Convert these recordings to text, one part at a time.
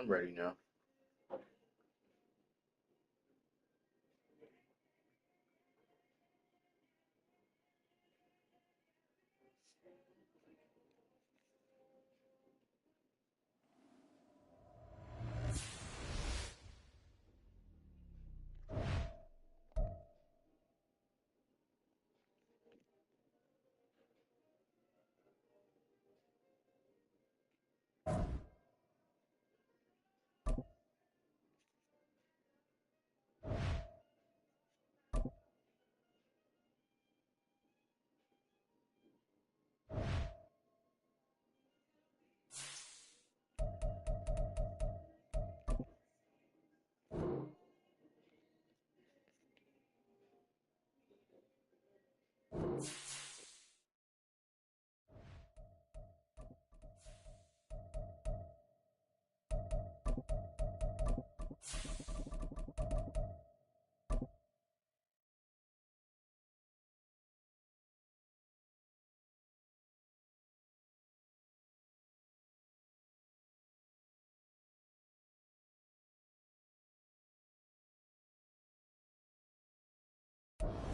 I'm ready now.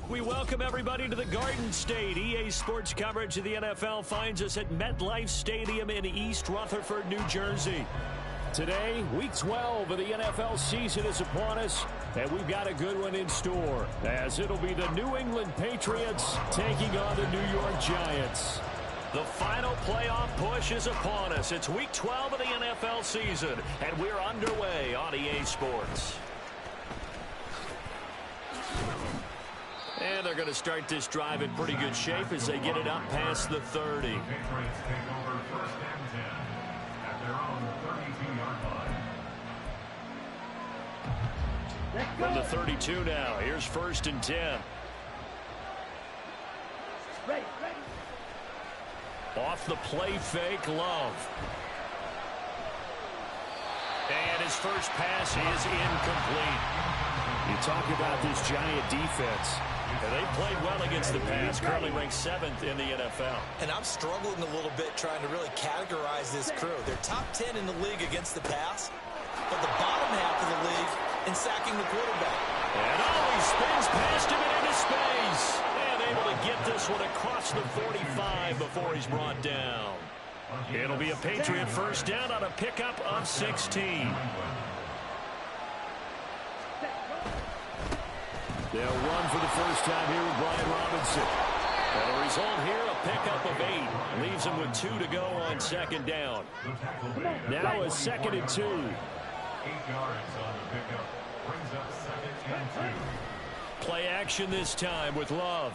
We welcome everybody to the Garden State. EA Sports coverage of the NFL finds us at MetLife Stadium in East Rutherford, New Jersey. Today, Week 12 of the NFL season is upon us, and we've got a good one in store, as it'll be the New England Patriots taking on the New York Giants. The final playoff push is upon us. It's Week 12 of the NFL season, and we're underway on EA Sports. And they're going to start this drive in pretty good shape as they get it up past the 30. From the 32 now, here's 1st and 10. Off the play fake, Love. And his first pass is incomplete. You talk about this Giant defense. And they played well against the pass, currently ranked 7th in the NFL. And I'm struggling a little bit trying to really categorize this crew. They're top 10 in the league against the pass, but the bottom half of the league in sacking the quarterback. And he spins past him and into space. And able to get this one across the 45 before he's brought down. It'll be a Patriot first down on a pickup of 16. They'll run for the first time here with Brian Robinson. And the result here, a pickup of 8. Leaves him with 2 to go on 2nd down. Now a 2nd and 2. 8 yards on the pickup. Brings up 2nd and 2. Play action this time with Love.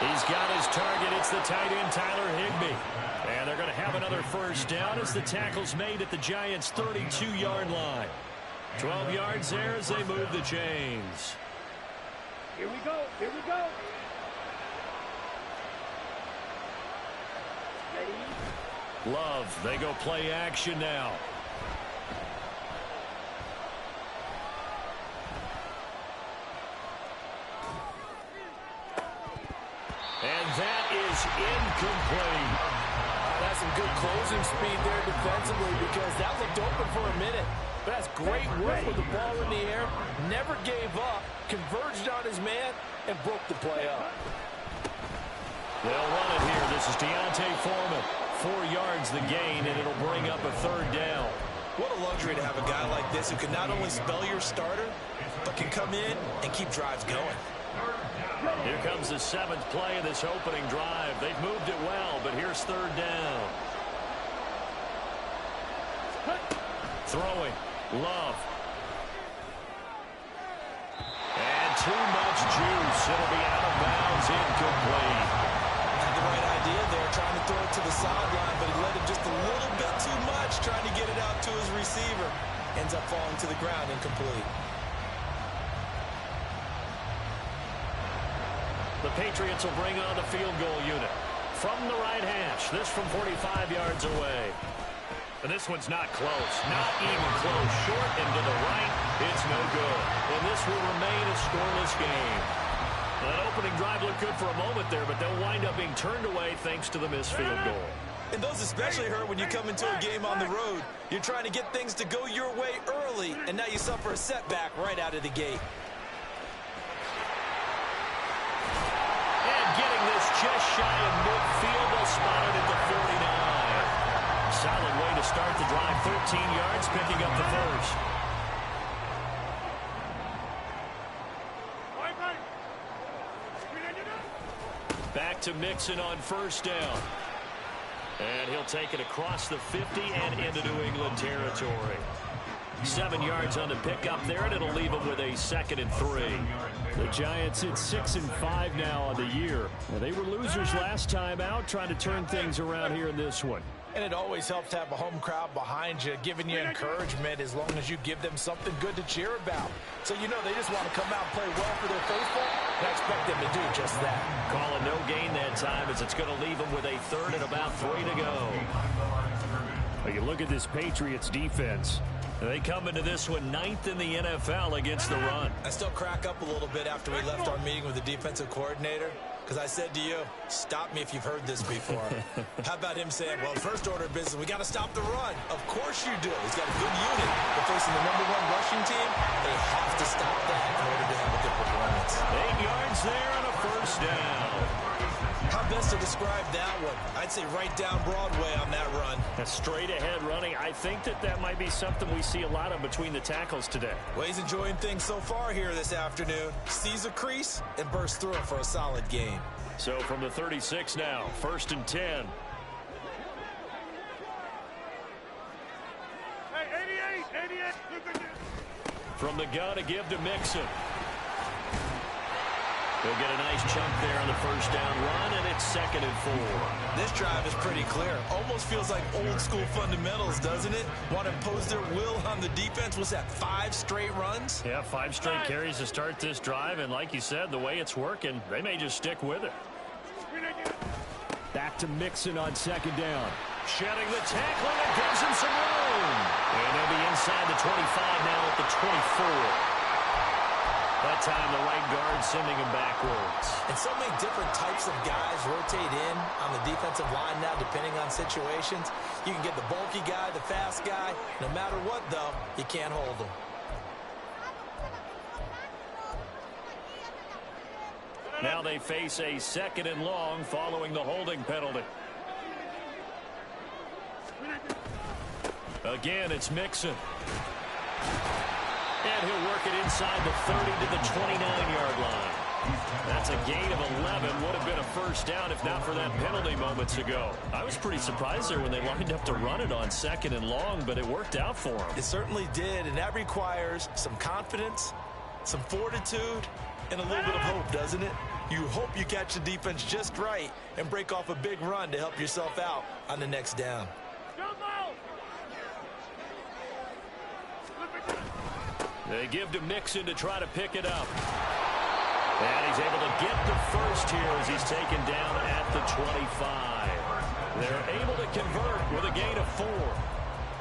He's got his target. It's the tight end, Tyler Higbee. And they're going to have another first down as the tackle's made at the Giants' 32-yard line. 12 yards there as they move the chains. Here we go. Here we go. Ready? Love. They go play action now. And that is incomplete. That's some good closing speed there defensively because that looked open for a minute. But that's great work with the ball in the air. Never gave up, converged on his man, and broke the play up. They'll run it here. This is Deontay Foreman. 4 yards the gain, and it'll bring up a 3rd down. What a luxury to have a guy like this who can not only spell your starter, but can come in and keep drives going. Here comes the 7th play of this opening drive. They've moved it well, but here's 3rd down. Throwing. Love. And too much juice. It'll be out of bounds, incomplete. Had the right idea there, trying to throw it to the sideline, but he let him just a little bit too much, trying to get it out to his receiver. Ends up falling to the ground, incomplete. The Patriots will bring on the field goal unit. From the right hash, this from 45 yards away. And this one's not close, not even close. Short and to the right, it's no good. And this will remain a scoreless game. That opening drive looked good for a moment there, but they'll wind up being turned away thanks to the missed field goal. And those especially hurt when you come into a game on the road. You're trying to get things to go your way early, and now you suffer a setback right out of the gate. And getting this just shy of midfield, they'll spot it at the 49. Solid way to start the drive. 13 yards, picking up the first. Back to Mixon on first down. And he'll take it across the 50 and into New England territory. 7 yards on the pickup there, and it'll leave him with a 2nd and 3. The Giants at 6-5 now on the year. Well, they were losers last time out, trying to turn things around here in this one. And it always helps to have a home crowd behind you, giving you encouragement as long as you give them something good to cheer about. So you know they just want to come out and play well for their faithful, and I expect them to do just that. Call a no gain that time, as it's going to leave them with a 3rd and about 3 to go. Well, you look at this Patriots defense. They come into this one 9th in the NFL against the run. I still crack up a little bit after we left our meeting with the defensive coordinator, because I said to you, stop me if you've heard this before. How about him saying, well, first order of business, we got to stop the run. Of course you do. He's got a good unit. They're facing the #1 rushing team. They have to stop that in order to have a good performance. 8 yards there and a first down. How best to describe that one? I'd say right down Broadway on that run. A straight ahead running. I think that might be something we see a lot of between the tackles today. Well, he's enjoying things so far here this afternoon. Sees a crease and bursts through it for a solid gain. So from the 36 now, 1st and 10. Hey, 88. From the gun to give to Mixon. He'll get a nice chunk there on the first down run, and it's 2nd and 4. This drive is pretty clear. Almost feels like old school fundamentals, doesn't it? Want to impose their will on the defense. Was that 5 straight runs? Yeah, 5 straight carries to start this drive, and like you said, the way it's working, they may just stick with it. Back to Mixon on 2nd down. Shedding the tackle, and it gives him some room. And they'll be inside the 25 now at the 24. That time the right guard sending him backwards. And so many different types of guys rotate in on the defensive line now, depending on situations. You can get the bulky guy, the fast guy. No matter what, though, you can't hold them. Now they face a 2nd and long following the holding penalty. Again, it's Mixon. And he'll work it inside the 30 to the 29-yard line. That's a gain of 11. Would have been a first down if not for that penalty moments ago. I was pretty surprised there when they lined up to run it on 2nd and long, but it worked out for them. It certainly did, and that requires some confidence, some fortitude, and a little bit of hope, doesn't it? You hope you catch the defense just right and break off a big run to help yourself out on the next down. They give to Mixon to try to pick it up. And he's able to get the first here as he's taken down at the 25. They're able to convert with a gain of 4.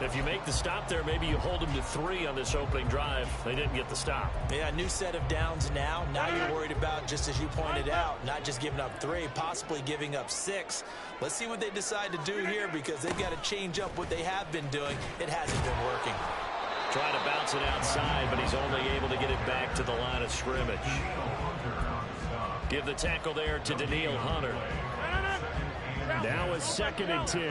If you make the stop there, maybe you hold them to 3 on this opening drive. They didn't get the stop. Yeah, new set of downs now. Now you're worried about, just as you pointed out, not just giving up 3, possibly giving up 6. Let's see what they decide to do here, because they've got to change up what they have been doing. It hasn't been working. Trying to bounce it outside, but he's only able to get it back to the line of scrimmage. Give the tackle there to Daniil Hunter. Now a 2nd and 10.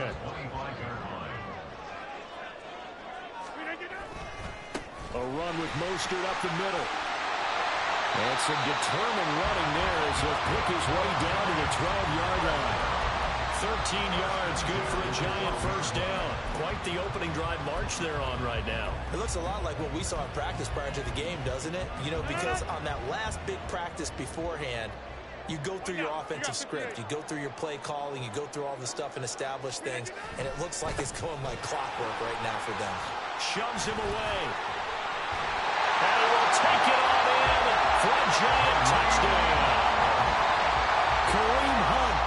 A run with Mostert up the middle. And some determined running there as he'll pick his way down to the 12-yard line. 13 yards, good for a Giant first down. Quite the opening drive march they're on right now. It looks a lot like what we saw in practice prior to the game, doesn't it? You know, because on that last big practice beforehand, you go through your offensive script, you go through your play calling, you go through all the stuff and establish things, and it looks like it's going like clockwork right now for them. Shoves him away. And he will take it on in for a Giant touchdown. Kareem Hunt,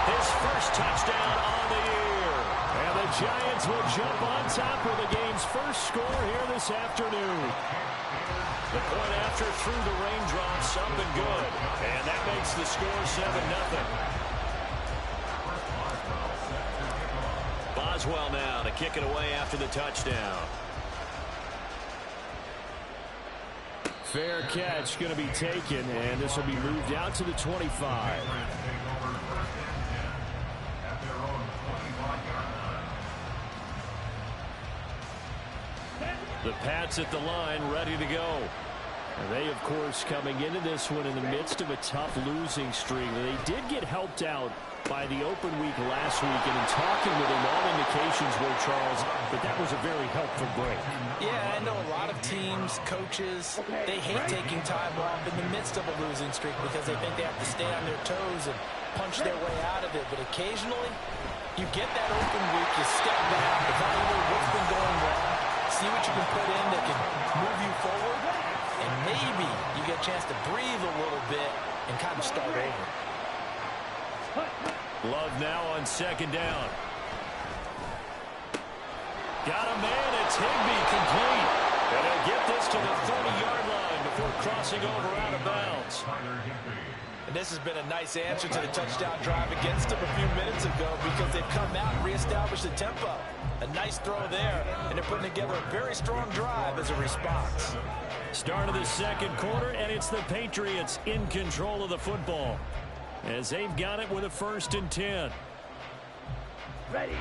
his first touchdown on the year. And the Giants will jump on top with the game's first score here this afternoon. The point after through the raindrops, up and good. And that makes the score 7-0. Caldwell now to kick it away after the touchdown. Fair catch going to be taken, and this will be moved out to the 25. The Pats at the line, ready to go. And they, of course, coming into this one in the midst of a tough losing streak. They did get helped out by the open week last week, and in talking with him, all indications were, Charles, that was a very helpful break. Yeah, I know a lot of teams, coaches, they hate taking time off in the midst of a losing streak because they think they have to stay on their toes and punch their way out of it. But occasionally, you get that open week, you step back, evaluate what's been going wrong, see what you can put in that can move you forward, and maybe you get a chance to breathe a little bit and kind of start over. Love now on second down. Got a man. It's Higbee, complete. And he'll get this to the 30-yard line before crossing over out of bounds. And this has been a nice answer to the touchdown drive against them a few minutes ago because they've come out and reestablished the tempo. A nice throw there, and they're putting together a very strong drive as a response. Start of the second quarter, and it's the Patriots in control of the football as they've got it with a 1st and 10. Ready.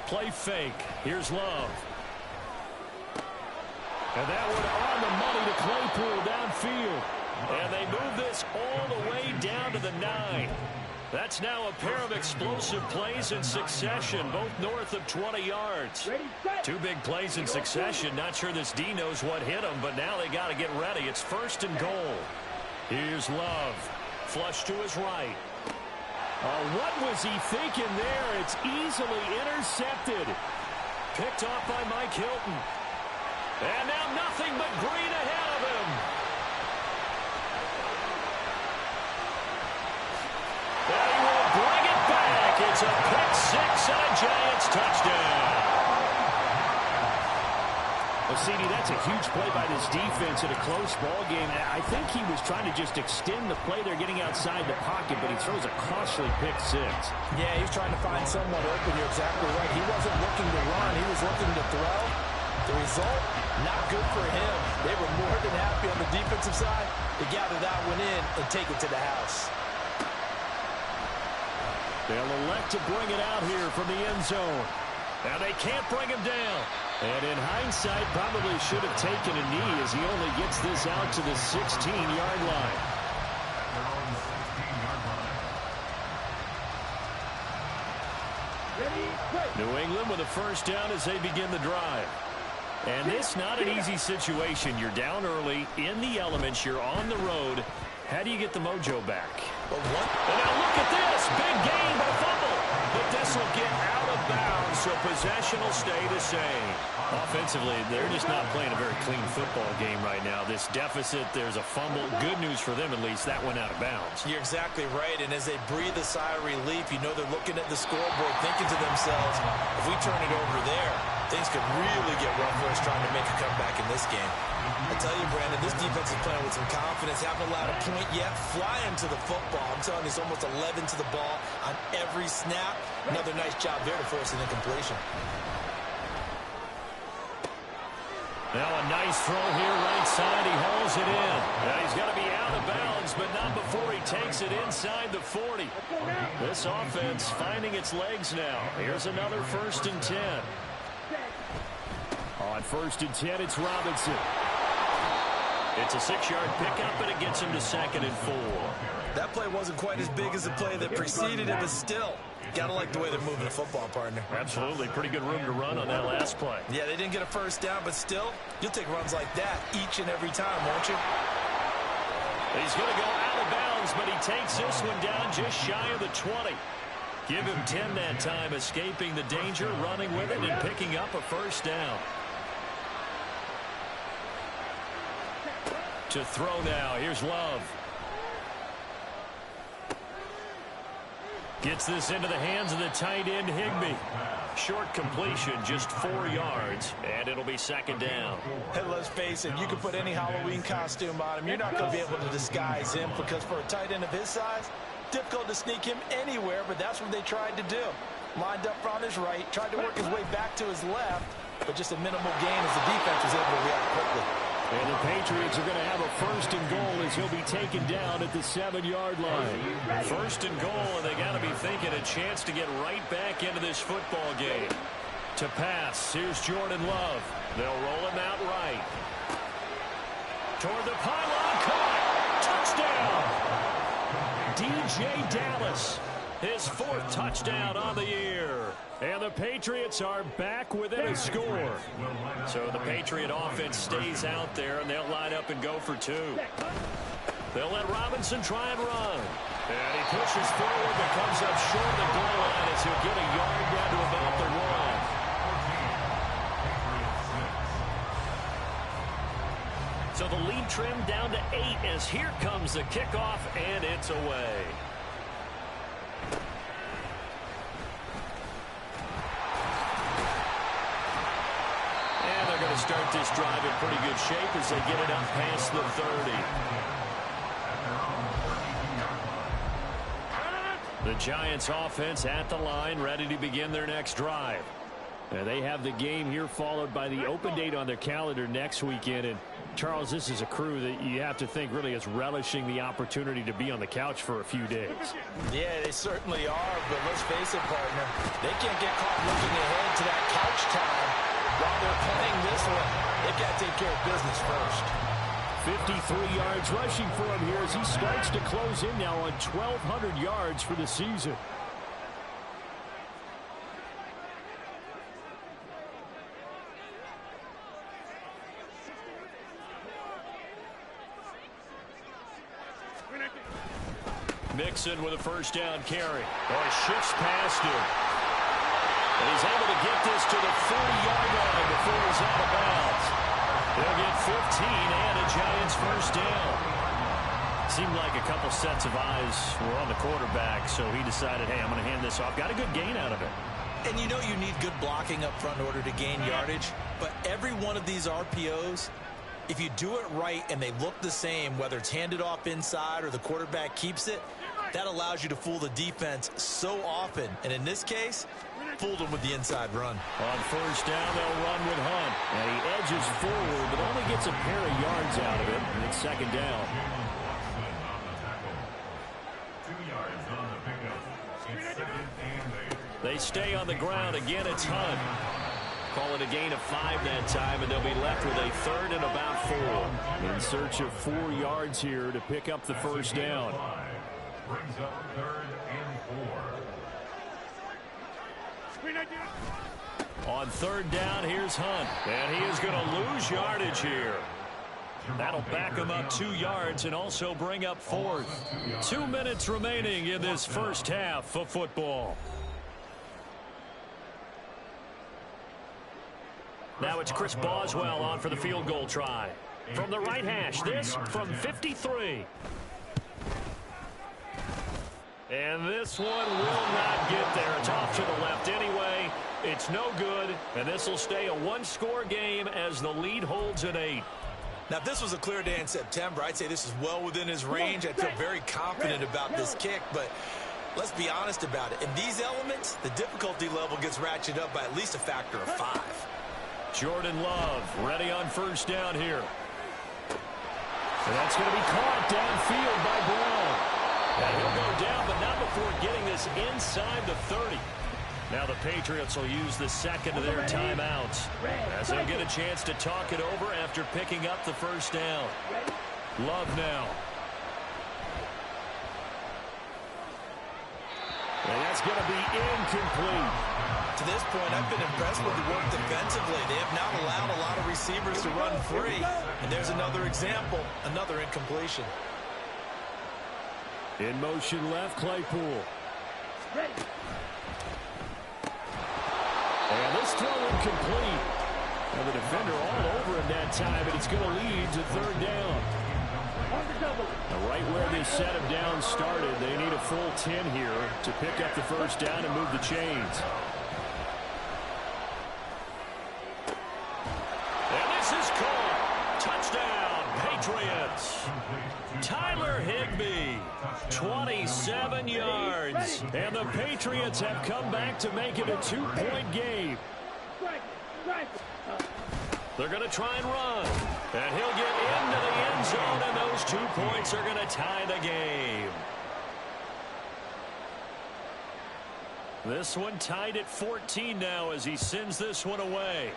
Play fake. Here's Love. And that one on the money to Claypool downfield. And they move this all the way down to the 9. That's now a pair of explosive plays in succession, both north of 20 yards. Two big plays in succession. Not sure this D knows what hit him, but now they got to get ready. It's 1st and goal. Here's Love. Flush to his right. What was he thinking there? It's easily intercepted. Picked off by Mike Hilton. And now nothing but green ahead of him. And he will bring it back. It's a pick six and a Giants touchdown. Well, CD, that's a huge play by this defense in a close ball game. I think he was trying to just extend the play. They're getting outside the pocket, but he throws a costly pick six. Yeah, he was trying to find someone open. You're exactly right. He wasn't looking to run. He was looking to throw. The result, not good for him. They were more than happy on the defensive side to gather that one in and take it to the house. They'll elect to bring it out here from the end zone. Now they can't bring him down. And in hindsight, probably should have taken a knee as he only gets this out to the 16-yard line. New England with a 1st down as they begin the drive. And this not an easy situation. You're down early, in the elements, you're on the road. How do you get the mojo back? But what? And now look at this. Big gain, but a fumble. But this will get out of bounds, so possession will stay the same. Offensively, they're just not playing a very clean football game right now. This deficit, there's a fumble. Good news for them, at least. That went out of bounds. You're exactly right, and as they breathe a sigh of relief, you know they're looking at the scoreboard, thinking to themselves, if we turn it over there, things could really get rough for us trying to make a comeback in this game. I tell you, Brandon, this defense is playing with some confidence. Haven't allowed a point yet. Flying to the football. I'm telling you, it's almost 11 to the ball on every snap. Another nice job there to force an incompletion. Now a nice throw here right side. He hauls it in. Now he's got to be out of bounds, but not before he takes it inside the 40. This offense finding its legs now. Here's another 1st and 10. On 1st and 10, it's Robinson. It's a 6-yard pickup, and it gets him to 2nd and 4. That play wasn't quite as big as the play that preceded it, but still, got to like the way they're moving the football, partner. Absolutely. Pretty good room to run on that last play. Yeah, they didn't get a 1st down, but still, you'll take runs like that each and every time, won't you? He's going to go out of bounds, but he takes this one down just shy of the 20. Give him 10 that time, escaping the danger, running with it, and picking up a 1st down. To throw now. Here's Love. Gets this into the hands of the tight end, Higbee. Short completion, just 4 yards, and it'll be 2nd down. Hey, let's face it, you can put any Halloween costume on him. You're not going to be able to disguise him because for a tight end of his size, difficult to sneak him anywhere, but that's what they tried to do. Lined up on his right, tried to work his way back to his left, but just a minimal gain as the defense was able to react quickly. And the Patriots are going to have a 1st and goal as he'll be taken down at the 7-yard line. 1st and goal, and they got to be thinking a chance to get right back into this football game. To pass, here's Jordan Love. They'll roll him out right. Toward the pylon, caught. Touchdown! DJ Dallas, his 4th touchdown on the year. And the Patriots are back within a score. So the Patriot offense stays out there, and they'll line up and go for 2. They'll let Robinson try and run. And he pushes forward, but comes up short of the goal line as he'll get a yard down to about the 1. So the lead trimmed down to 8 as here comes the kickoff, and it's away. And they're going to start this drive in pretty good shape as they get it up past the 30. The Giants offense at the line, ready to begin their next drive. They have the game here followed by the open date on their calendar next weekend. And Charles, this is a crew that you have to think really is relishing the opportunity to be on the couch for a few days. Yeah, they certainly are, but let's face it, partner. They can't get caught looking ahead to that couch time while they're playing this one. They've got to take care of business first. 53 yards rushing for him here as he starts to close in now on 1,200 yards for the season. Mixon with a 1st down carry. Oh, shifts past him. And he's able to get this to the 40-yard line before he's out of bounds. They'll get 15 and a Giants 1st down. Seemed like a couple sets of eyes were on the quarterback, so he decided, hey, I'm going to hand this off. Got a good gain out of it. And you know you need good blocking up front in order to gain yardage, but every one of these RPOs, if you do it right and they look the same, whether it's handed off inside or the quarterback keeps it, that allows you to fool the defense so often. And in this case, fooled them with the inside run. On 1st down, they'll run with Hunt. And he edges forward, but only gets a pair of yards out of it. And it's 2nd down. 2 yards on the pickup. It's 2nd and 8. They stay on the ground. Again, it's Hunt. Call it a gain of 5 that time, and they'll be left with a 3rd and about 4. In search of 4 yards here to pick up the 1st down. Brings up 3rd and 4. On 3rd down, here's Hunt. And he is going to lose yardage here. That'll back him up 2 yards and also bring up 4th. 2 minutes remaining in this first half of football. Now it's Chris Boswell on for the field goal try. From the right hash, this from 53. And this one will not get there. It's off to the left anyway. It's no good, and this will stay a 1-score game as the lead holds at 8. Now, if this was a clear day in September, I'd say this is well within his range. I feel very confident about this kick, but let's be honest about it. In these elements, the difficulty level gets ratcheted up by at least a factor of 5. Jordan Love ready on 1st down here. And that's going to be caught downfield by Brown. And he'll go down, but not before getting this inside the 30. Now the Patriots will use the 2nd of their timeouts as they'll get a chance to talk it over after picking up the 1st down. Love now. And that's going to be incomplete. To this point, I've been impressed with the work defensively. They have not allowed a lot of receivers to run free. And there's another example, another incompletion. In motion left, Claypool. And this throw incomplete. And the defender all over him that time, but it's going to lead to 3rd down. Right where this set of downs started, they need a full 10 here to pick up the 1st down and move the chains. And this is caught. Touchdown, Patriots. yards. Tyler Higbee, 27 yards. And the Patriots have come back to make it a 2-point game. They're going to try and run. And he'll get into the end zone, and those 2 points are going to tie the game. This one tied at 14 now as he sends this one away.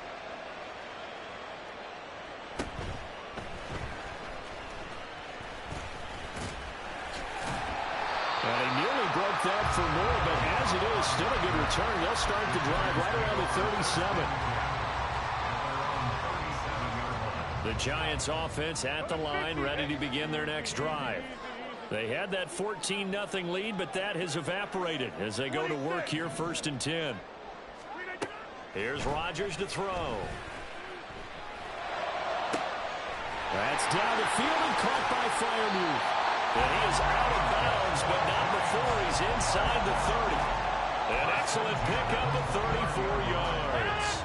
And he nearly broke that for more, but as it is, still a good return. They'll start the drive right around the 37. The Giants offense at the line, ready to begin their next drive. They had that 14-0 lead, but that has evaporated as they go to work here, 1st and 10. Here's Rodgers to throw. That's down the field and caught by Freiermuth. And he is out of bounds, but not before he's inside the 30. An excellent pickup of 34 yards.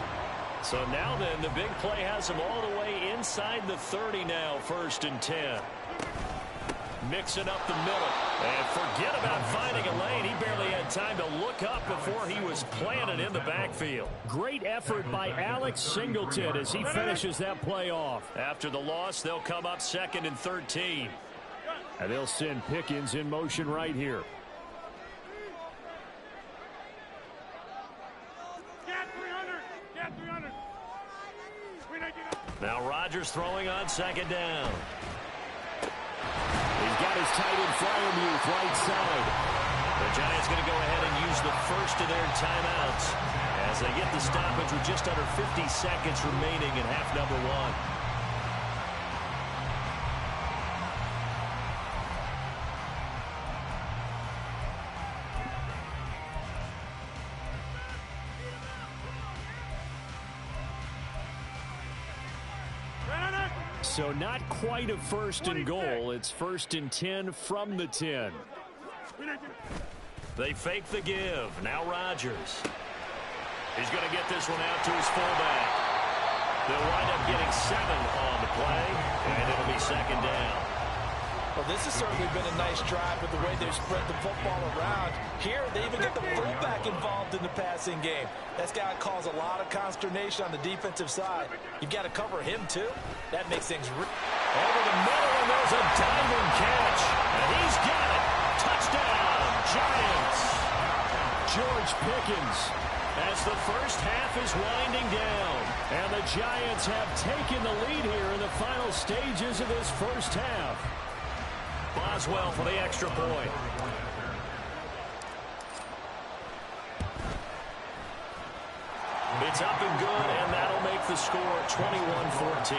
So now then, the big play has him all the way inside the 30 now, 1st and 10. Mixing up the middle. And forget about finding a lane. He barely had time to look up before he was planted in the backfield. Great effort by Alex Singleton as he finishes that play off. After the loss, they'll come up 2nd and 13. And they'll send Pickens in motion right here. Now Rodgers throwing on 2nd down. He's got his tight end Freiermuth right side. The Giants going to go ahead and use the first of their timeouts as they get the stoppage with just under 50 seconds remaining in half number 1. So not quite a 1st and goal. It's 1st and 10 from the 10. They fake the give. Now Rodgers. He's going to get this one out to his fullback. They'll wind up getting 7 on the play, and it'll be 2nd down. Well, this has certainly been a nice drive with the way they've spread the football around. Here, they even get the fullback involved in the passing game. That's got to cause a lot of consternation on the defensive side. You've got to cover him, too. That makes things over the middle, and there's a diving catch. And he's got it. Touchdown, Giants. George Pickens as the first half is winding down. And the Giants have taken the lead here in the final stages of this first half. Boswell for the extra point. It's up and good, and that'll make the score 21-14.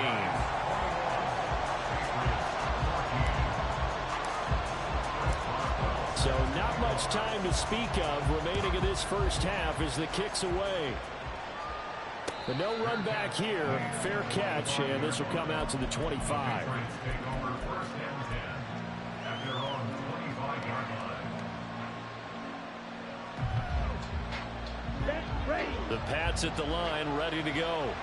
So not much time to speak of remaining in this first half as the kick's away. But no run back here. Fair catch, and this will come out to the 25. The Pats at the line, ready to go.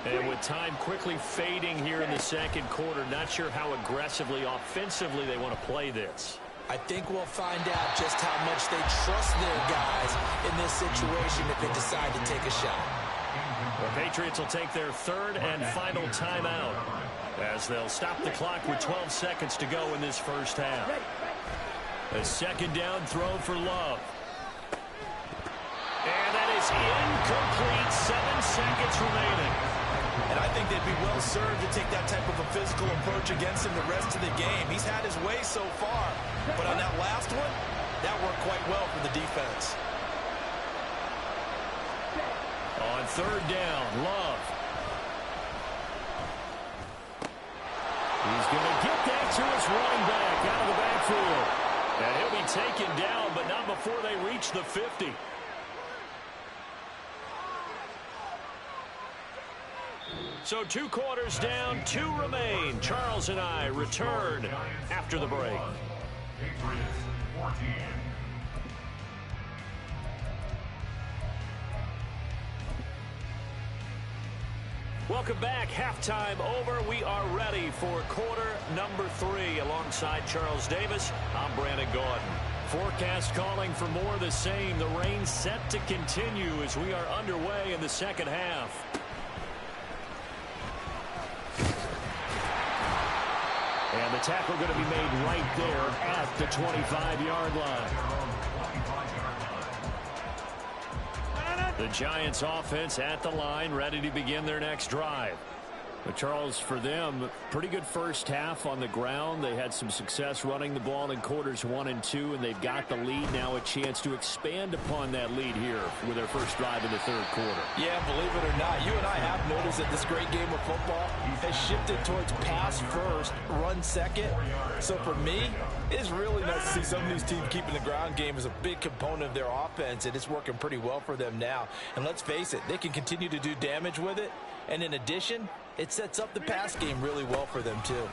And with time quickly fading here in the second quarter, not sure how aggressively, offensively they want to play this. I think we'll find out just how much they trust their guys in this situation if they decide to take a shot. The Patriots will take their 3rd and final timeout as they'll stop the clock with 12 seconds to go in this first half. A 2nd down throw for Love. And that is incomplete. 7 seconds remaining. And I think they'd be well served to take that type of a physical approach against him the rest of the game. He's had his way so far. But on that last one, that worked quite well for the defense. On 3rd down, Love. He's going to get that to his running back out of the backfield. And he'll be taken down, but not before they reach the 50. So 2 quarters down, 2 remain. Charles and I return after the break. Patriots 14. Welcome back. Halftime over. We are ready for quarter number 3. Alongside Charles Davis, I'm Brandon Gordon. Forecast calling for more of the same. The rain set to continue as we are underway in the second half. And the tackle going to be made right there at the 25-yard line. The Giants offense at the line, ready to begin their next drive. But Charles, for them, pretty good first half on the ground. They had some success running the ball in quarters 1 and 2, and they've got the lead. Now a chance to expand upon that lead here with their first drive in the third quarter. Yeah, believe it or not, you and I have noticed that this great game of football has shifted towards pass first, run second. So for me, it's really nice to see some of these teams keeping the ground game as a big component of their offense, and it's working pretty well for them now. And let's face it, they can continue to do damage with it. And in addition, it sets up the pass game really well for them, too.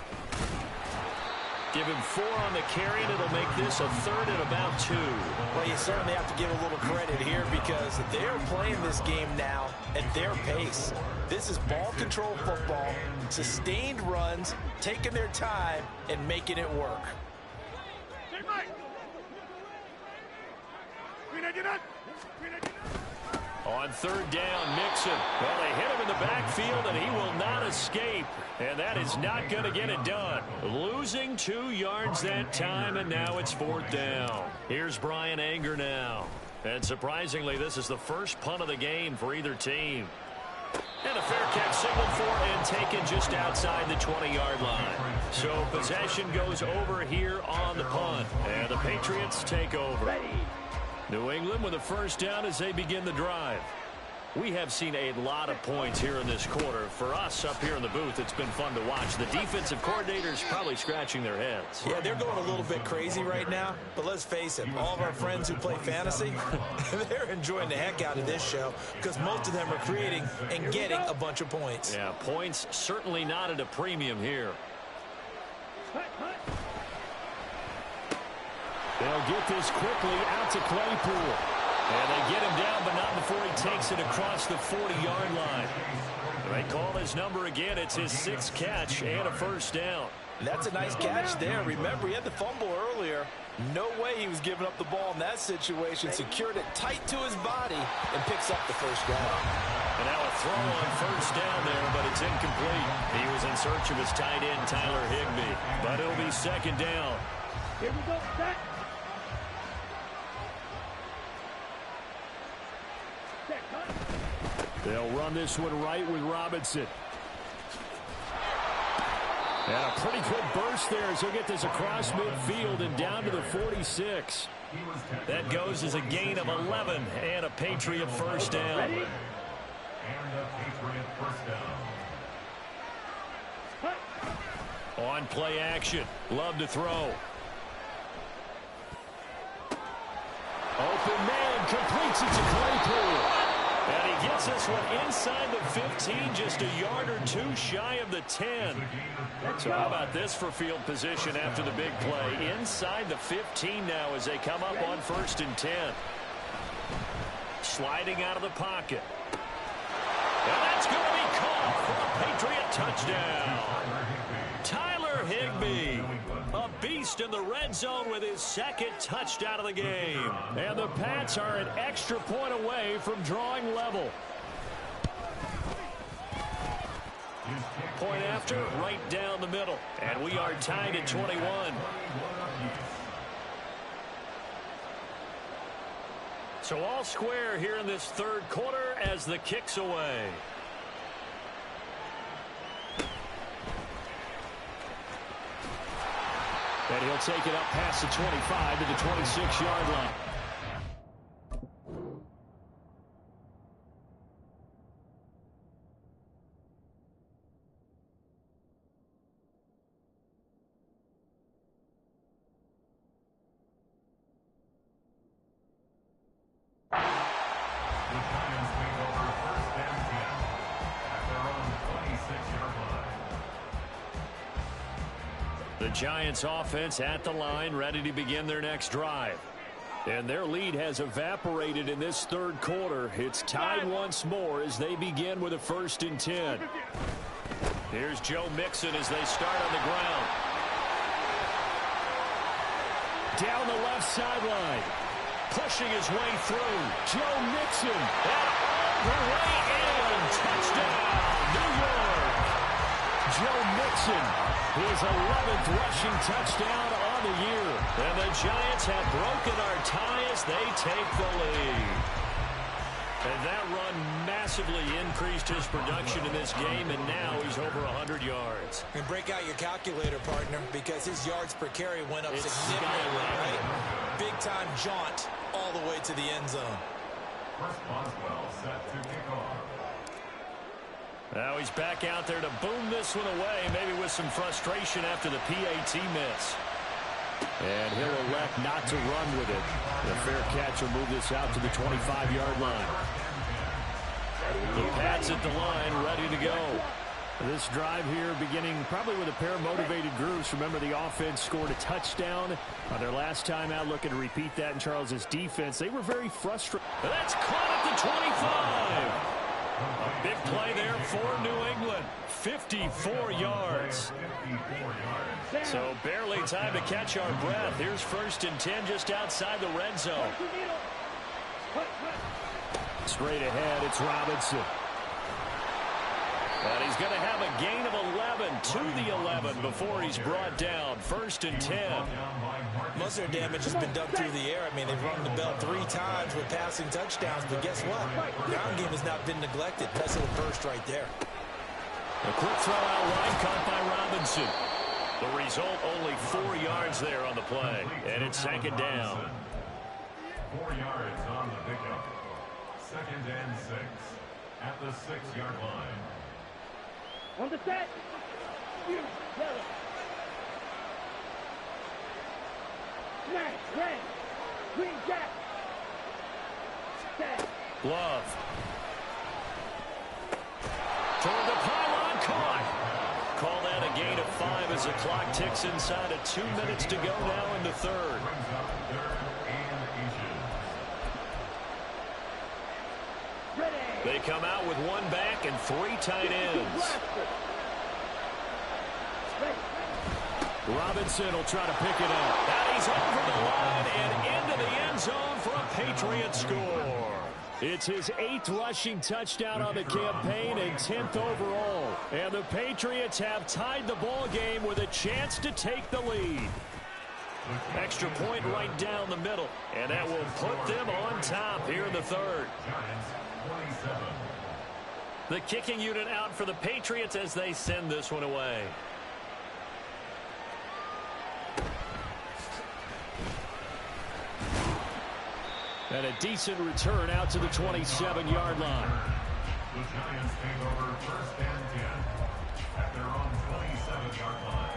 Give him 4 on the carry, and it'll make this a third and about 2. Well, you certainly have to give a little credit here because they're playing this game now at their pace. This is ball control football, sustained runs, taking their time, and making it work. On third down, Mixon. Well, they hit him in the backfield, and he will not escape. And that is not going to get it done. Losing 2 yards that time, and now it's 4th down. Here's Brian Anger now. And surprisingly, this is the first punt of the game for either team. And a fair catch signaled for and taken just outside the 20-yard line. So possession goes over here on the punt. And the Patriots take over. New England with a first down as they begin the drive. We have seen a lot of points here in this quarter. For us up here in the booth, it's been fun to watch. The defensive coordinators probably scratching their heads. Yeah, they're going a little bit crazy right now. But let's face it, all of our friends who play fantasy, they're enjoying the heck out of this show because most of them are creating and getting a bunch of points. Yeah, points certainly not at a premium here. They'll get this quickly out to Claypool. And they get him down, but not before he takes it across the 40-yard line. They call his number again. It's his 6th catch and a first down. That's a nice catch there. Remember, he had the fumble earlier. No way he was giving up the ball in that situation. Secured it tight to his body and picks up the first down. And now a throw on first down there, but it's incomplete. He was in search of his tight end, Tyler Higbee. But it'll be 2nd down. Here we go, set. They'll run this one right with Robinson. And a pretty good burst there as he'll get this across midfield and down to the 46. That goes as a gain of 11 and a Patriot first down. And a Patriot first down. On play action. Love to throw. Open man completes it to Claypool. And he gets this one inside the 15, just a yard or 2 shy of the 10. So how about this for field position after the big play? Inside the 15 now as they come up on 1st and 10. Sliding out of the pocket. And that's going to be caught for a Patriot touchdown. Tyler Higbee, a beast in the red zone with his 2nd touchdown of the game. And the Pats are an extra point away from drawing level. Point after, right down the middle. And we are tied at 21. So all square here in this third quarter as the kick's away. And he'll take it up past the 25 to the 26-yard line. The Giants offense at the line, ready to begin their next drive. And their lead has evaporated in this third quarter. It's tied once more as they begin with a 1st and 10. Here's Joe Mixon as they start on the ground. Down the left sideline. Pushing his way through. Joe Mixon. And all the way in. Touchdown, New York. Joe Mixon, his 11th rushing touchdown on the year. And the Giants have broken our tie as they take the lead. And that run massively increased his production in this game, and now he's over 100 yards. And break out your calculator, partner, because his yards per carry went up significantly, right? Big-time jaunt all the way to the end zone. First Boswell set to kick off. Now he's back out there to boom this one away, maybe with some frustration after the PAT miss. And he'll elect not to run with it. The fair catch will move this out to the 25-yard line. The Pats at the line, ready to go. This drive here beginning probably with a pair of motivated groups. Remember, the offense scored a touchdown on their last time out. Looking to repeat that in Charles's defense. They were very frustrated. That's caught at the 25. A big play there for New England. 54 yards. So barely time to catch our breath. Here's 1st and 10 just outside the red zone. Straight ahead, it's Robinson. And he's going to have a gain of 11 to the 11 before he's brought down. 1st and 10. Most of their damage has been done through the air. I mean, they've rung the bell 3 times with passing touchdowns, but guess what? The ground game has not been neglected. That's a burst right there. A quick throw out wide caught by Robinson. The result, only 4 yards there on the play, and it's 2nd down. 4 yards on the pickup. 2nd and 6 at the 6-yard line. On the set. Yellow. Smash, red. Green jack. Set. Love. Toward the pylon, caught. Call that a gain of 5 as the clock ticks inside of 2 minutes to go now in the third. They come out with 1 back and 3 tight ends. Robinson will try to pick it up. And he's over the line and into the end zone for a Patriot score. It's his 8th rushing touchdown on the campaign and 10th overall. And the Patriots have tied the ball game with a chance to take the lead. Extra point right down the middle, and that will put them on top here in the third. The kicking unit out for the Patriots as they send this one away. And a decent return out to the 27-yard line. The Giants take over 1st and 10 at their own 27-yard line.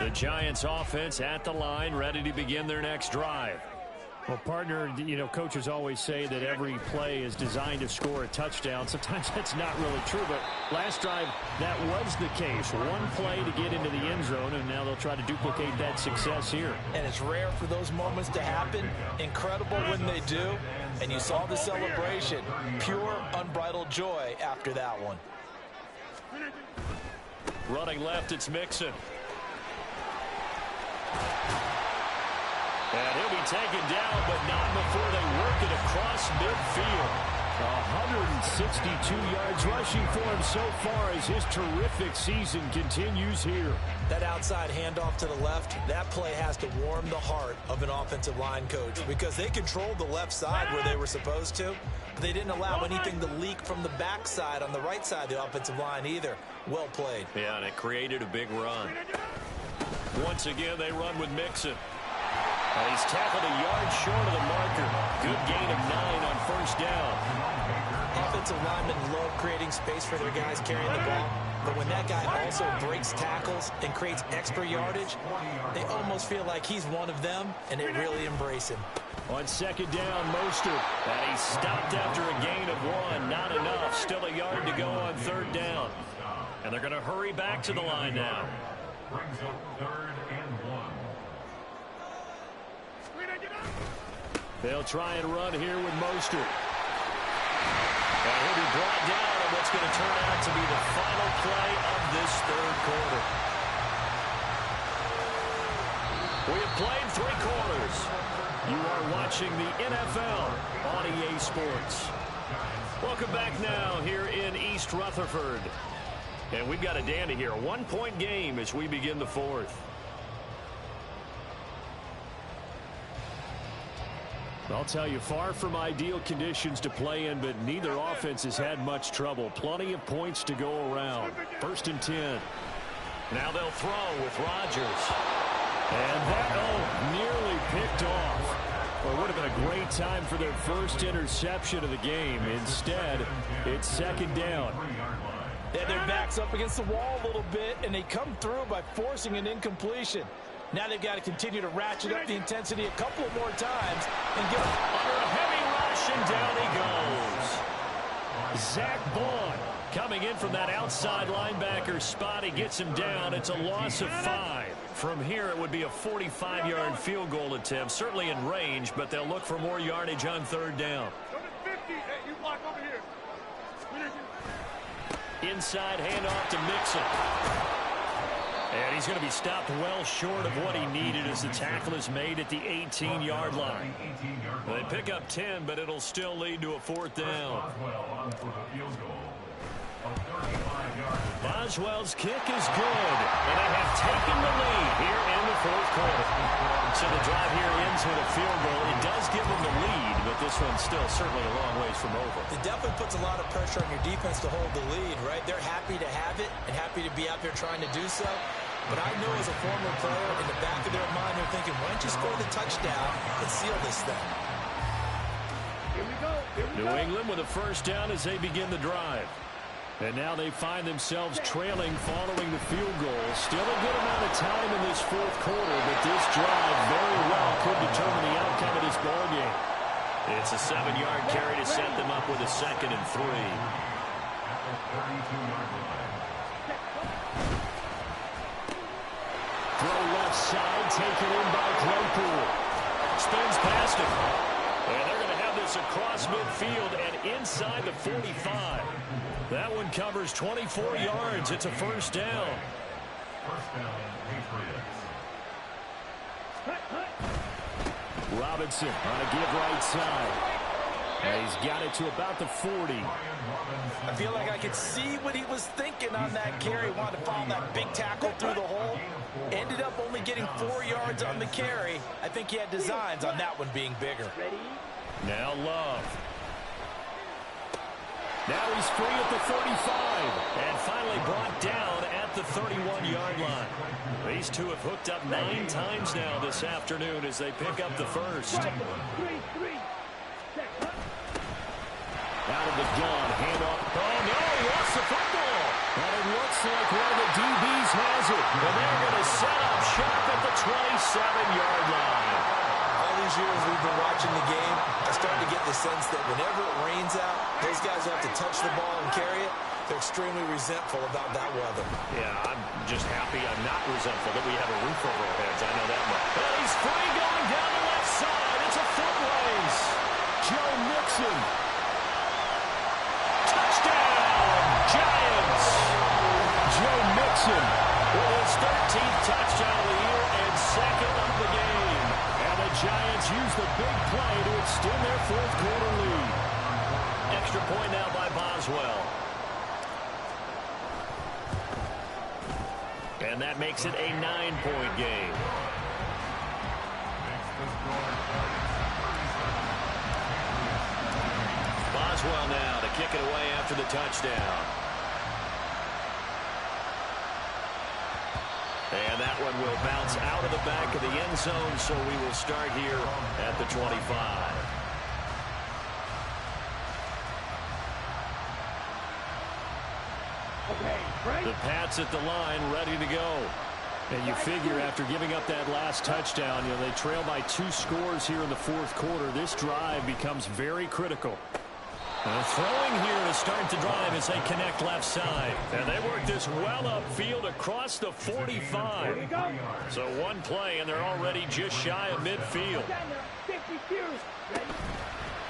The Giants offense at the line, ready to begin their next drive. Well, partner, you know, coaches always say that every play is designed to score a touchdown. Sometimes that's not really true, but last drive, that was the case. 1 play to get into the end zone, and now they'll try to duplicate that success here. And it's rare for those moments to happen. Incredible when they do. And you saw the celebration. Pure, unbridled joy after that one. Running left, it's Mixon. And he'll be taken down, but not before they work it across midfield. 162 yards rushing for him so far as his terrific season continues here. That outside handoff to the left, that play has to warm the heart of an offensive line coach because they controlled the left side where they were supposed to. But they didn't allow anything to leak from the backside on the right side of the offensive line either. Well played. Yeah, and it created a big run. Once again, they run with Mixon. And he's tackled a yard short of the marker. Good gain of 9 on 1st down. Offensive linemen love creating space for their guys carrying the ball. But when that guy also breaks tackles and creates extra yardage, they almost feel like he's one of them, and they really embrace him. On second down, Mostert. And he stopped after a gain of 1. Not enough. Still a yard to go on third down. And they're going to hurry back to the line now. Brings up 3rd and 1. They'll try and run here with Mostert. And he'll be brought down on what's going to turn out to be the final play of this third quarter. We have played 3 quarters. You are watching the NFL on EA Sports. Welcome back now here in East Rutherford. And we've got a dandy here. A 1-point game as we begin the fourth. I'll tell you, far from ideal conditions to play in, but neither offense has had much trouble. Plenty of points to go around. 1st and 10. Now they'll throw with Rodgers. And that, nearly picked off. Well, it would have been a great time for their first interception of the game. Instead, it's second down. They had their backs up against the wall a little bit, and they come through by forcing an incompletion. Now they've got to continue to ratchet up the intensity a couple of more times and get under a heavy rush, and down he goes. Zach Bond coming in from that outside linebacker spot. He gets him down. It's a loss of 5. From here, it would be a 45-yard field goal attempt, certainly in range, but they'll look for more yardage on third down. Inside handoff to Mixon. And he's going to be stopped well short of what he needed as the tackle is made at the 18-yard line. They pick up 10, but it'll still lead to a 4th down. Boswell's kick is good, and they have taken the lead here in the 4th quarter. So the drive here ends with a field goal. It does give them the lead, but this one's still certainly a long ways from over. It definitely puts a lot of pressure on your defense to hold the lead, right? They're happy to have it and happy to be out there trying to do so. But I know as a former player, in the back of their mind, they're thinking, why don't you score the touchdown and seal this thing? Here we go. New England with a first down as they begin the drive. And now they find themselves trailing following the field goal. Still a good amount of time in this 4th quarter, but this drive very well could determine the outcome of this ballgame. It's a 7-yard carry to set them up with a 2nd and 3. Throw left side, taken in by Claypool. Spins past him. And they're going to have this across midfield and inside the 45. That one covers 24 yards. It's a first down. First down, Patriots. Robinson on a give right side. And he's got it to about the 40. I feel like I could see what he was thinking on that carry. Wanted to follow that big tackle through the hole. Ended up only getting 4 yards on the carry. I think he had designs on that one being bigger. Now Love. Now he's free at the 35. And finally brought down at the 31-yard line. These two have hooked up 9 times now this afternoon as they pick up the first. Out of the gun, hand off. Oh, no, he lost the football. And it looks like one of the DBs has it. And they're going to set up shop at the 27-yard line. All these years we've been watching the game, I start to get the sense that whenever it rains out, those guys have to touch the ball and carry it. They're extremely resentful about that weather. Yeah, I'm just happy I'm not resentful that we have a roof over our heads. I know that much. And he's free going down the left side. It's a foot race. Joe Mixon. Touchdown, Giants. Joe Mixon with his 13th touchdown of the year and 2nd of the game. And the Giants use the big play to extend their 4th quarter lead. Extra point now by Boswell. And that makes it a 9-point game. Boswell now to kick it away after the touchdown. And that one will bounce out of the back of the end zone, so we will start here at the 25. The Pats at the line, ready to go. And you figure after giving up that last touchdown, they trail by 2 scores here in the fourth quarter. This drive becomes very critical. Throwing here to start the drive as they connect left side. And they work this well upfield across the 45. So one play, and they're already just shy of midfield.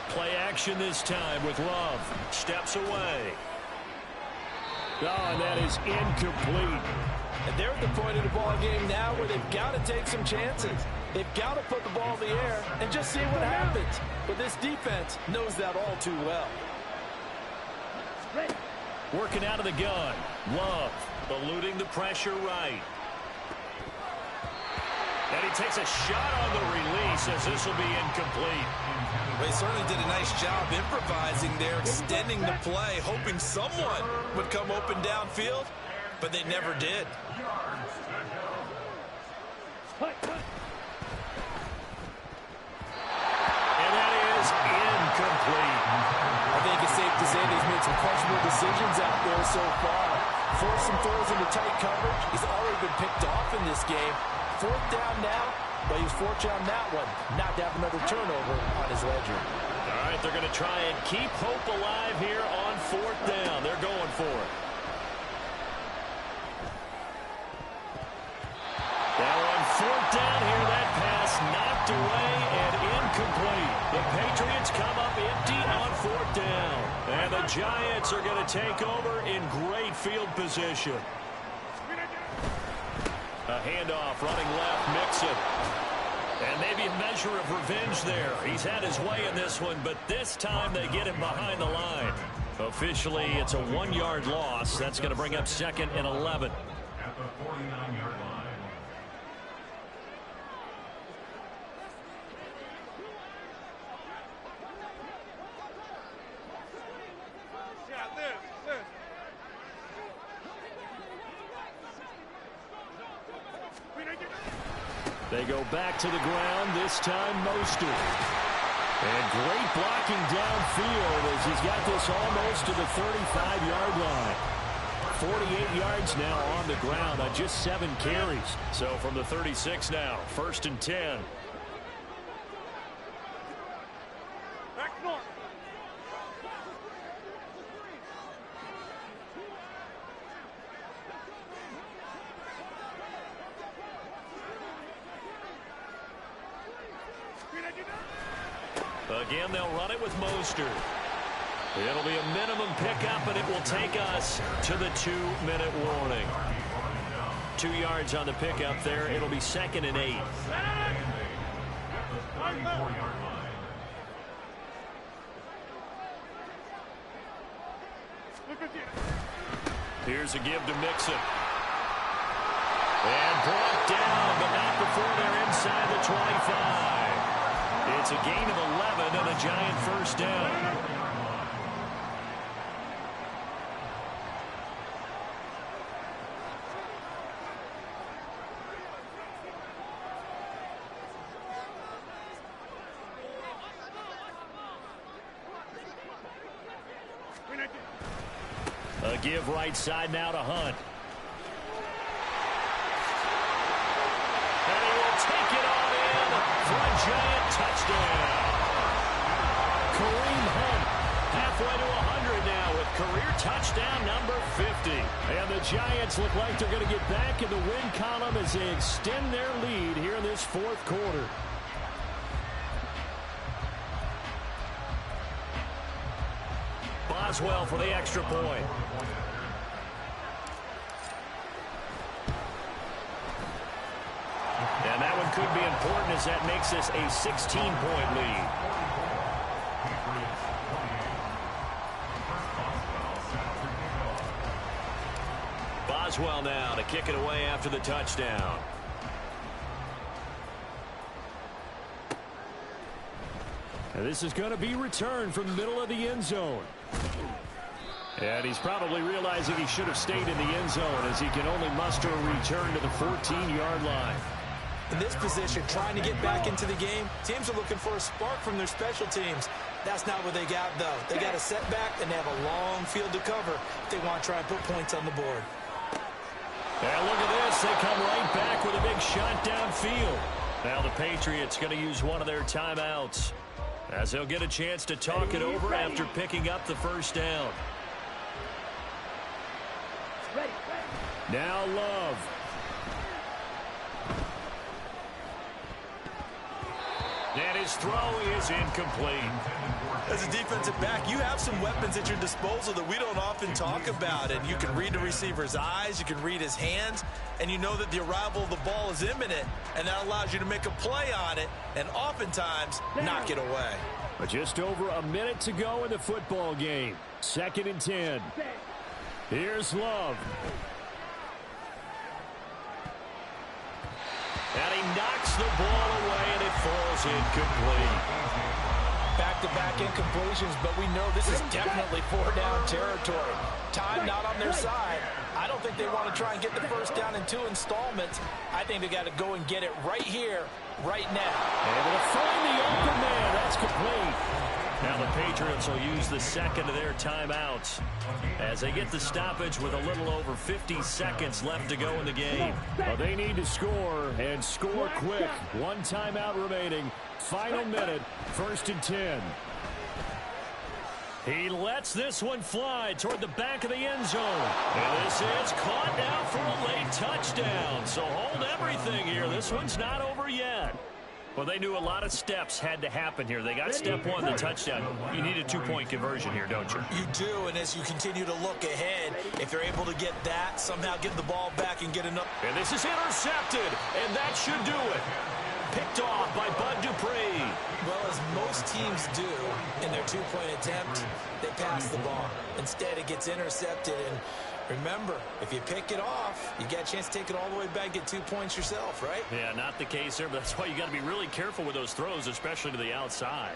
Play action this time with Love. Steps away. Oh, and that is incomplete. And they're at the point of the ball game now where they've got to take some chances. They've got to put the ball in the air and just see what happens. But this defense knows that all too well. Working out of the gun. Love eluding the pressure right. And he takes a shot on the release as this will be incomplete. Well, he certainly did a nice job improvising there, extending the play, hoping someone would come open downfield, but they never did. And that is incomplete. I think it's safe to say he's made some questionable decisions out there so far. Forced some throws into tight coverage. He's already been picked off in this game. 4th down now, but he's fortunate on that one, not to have another turnover on his ledger. All right, they're going to try and keep hope alive here on 4th down. They're going for it. Now on 4th down here, that pass knocked away and incomplete. The Patriots come up empty on 4th down. And the Giants are going to take over in great field position. A handoff, running left, Mixon. And maybe a measure of revenge there. He's had his way in this one, but this time they get him behind the line. Officially, it's a 1-yard loss. That's going to bring up 2nd and 11. At the 49-yard line. They go back to the ground, this time Mostert. And great blocking downfield as he's got this almost to the 35-yard line. 48 yards now on the ground on just 7 carries. So from the 36 now, 1st and 10. Back north. Again, they'll run it with Mostert. It'll be a minimum pickup, and it will take us to the 2-minute warning. 2 yards on the pickup there. It'll be 2nd and 8. Here's a give to Mixon. And brought down, but not before they're inside the 25. It's a gain of 11 and a Giant 1st down. A give right side now to Hunt. And he will take it on in for a Giant touchdown. Kareem Hunt halfway to 100 now with career touchdown number 50. And the Giants look like they're going to get back in the win column as they extend their lead here in this 4th quarter. Boswell for the extra point. And that one could be important as that makes this a 16-point lead. Boswell now to kick it away after the touchdown. And this is going to be returned from the middle of the end zone. And he's probably realizing he should have stayed in the end zone as he can only muster a return to the 14-yard line. In this position, trying to get back into the game, teams are looking for a spark from their special teams. That's not what they got, though. They got a setback, and they have a long field to cover if they want to try and put points on the board. And look at this. They come right back with a big shot downfield. Now the Patriots going to use one of their timeouts, as they'll get a chance to talk it over after picking up the first down. Now Love. And his throw is incomplete. As a defensive back, you have some weapons at your disposal that we don't often talk about. And you can read the receiver's eyes, you can read his hands, and you know that the arrival of the ball is imminent, and that allows you to make a play on it and oftentimes knock it away. But just over a minute to go in the football game. 2nd and 10. Here's Love. And he knocks the ball away, and it falls incomplete. Back-to-back incompletions, but we know this is definitely 4-down territory. Time not on their side. I don't think they want to try and get the first down in 2 installments. I think they got to go and get it right here, right now. Able to find the open man. That's complete. Now the Patriots will use the second of their timeouts as they get the stoppage with a little over 50 seconds left to go in the game. Well, they need to score, and score quick. 1 timeout remaining. Final minute, 1st and 10. He lets this one fly toward the back of the end zone. And this is caught now for a late touchdown. So hold everything here. This one's not over yet. Well, they knew a lot of steps had to happen here. They got step 1, the touchdown. You need a 2-point conversion here, don't you? You do, and as you continue to look ahead, if they're able to get that, somehow get the ball back and get enough. And this is intercepted, and that should do it. Picked off by Bud Dupree. Well, as most teams do in their 2-point attempt, they pass the ball. Instead, it gets intercepted, and remember, if you pick it off, you get a chance to take it all the way back, get 2 points yourself, right? Yeah, not the case there, but that's why you got to be really careful with those throws, especially to the outside.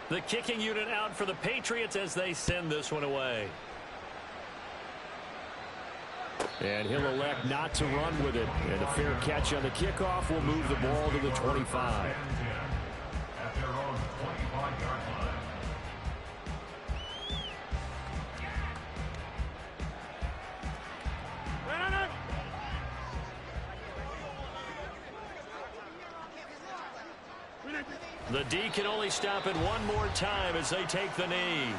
The kicking unit out for the Patriots as they send this one away. And he'll elect not to run with it. And a fair catch on the kickoff will move the ball to the 25. At their own 25-yard line. The D can only stop it one more time as they take the knee.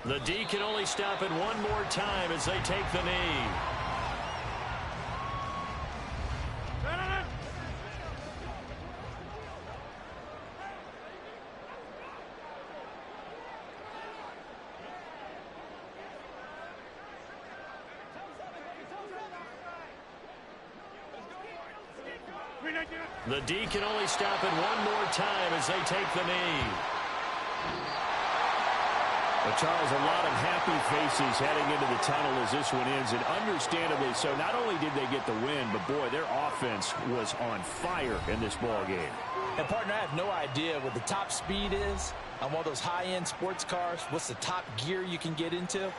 The D can only stop it one more time as they take the knee. The D can only stop it one more time as they take the knee. Well, Charles, a lot of happy faces heading into the tunnel as this one ends, and understandably so. Not only did they get the win, but, boy, their offense was on fire in this ball game. And, partner, I have no idea what the top speed is on one of those high-end sports cars. What's the top gear you can get into?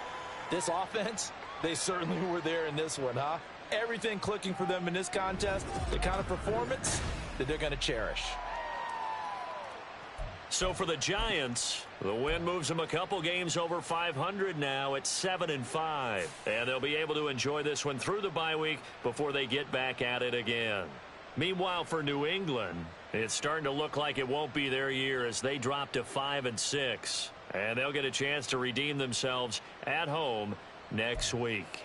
This offense, they certainly were there in this one, huh? Everything clicking for them in this contest, the kind of performance that they're going to cherish. So for the Giants, the win moves them a couple games over 500 now at 7-5. And they'll be able to enjoy this one through the bye week before they get back at it again. Meanwhile, for New England, it's starting to look like it won't be their year as they drop to 5-6. And they'll get a chance to redeem themselves at home next week.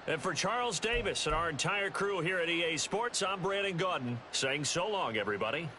And for Charles Davis and our entire crew here at EA Sports, I'm Brandon Gaudin saying so long, everybody.